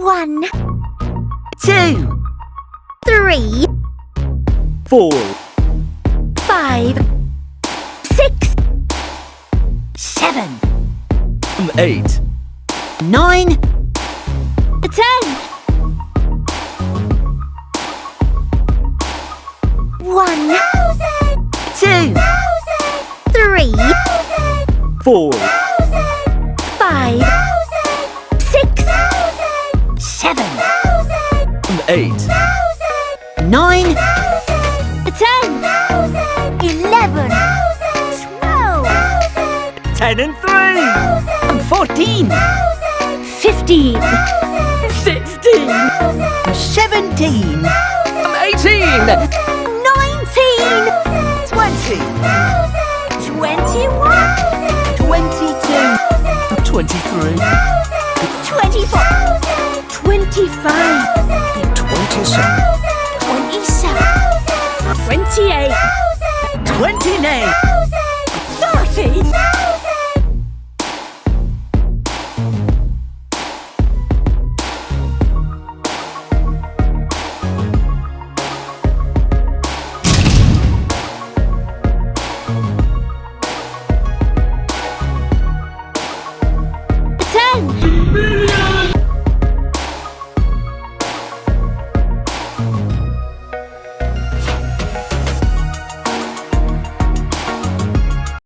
1, 2, 3, 4, 5, 6, 7, 8, 9, 10. 1, 2, 3, 4, 5, 6, 7, 8, 9, 10, 11, 12, 10 and 3, 14, 15, 16, 17, 18, 19, 20, 21, 22, 23, 24, 25, 27, 27, 28, 29,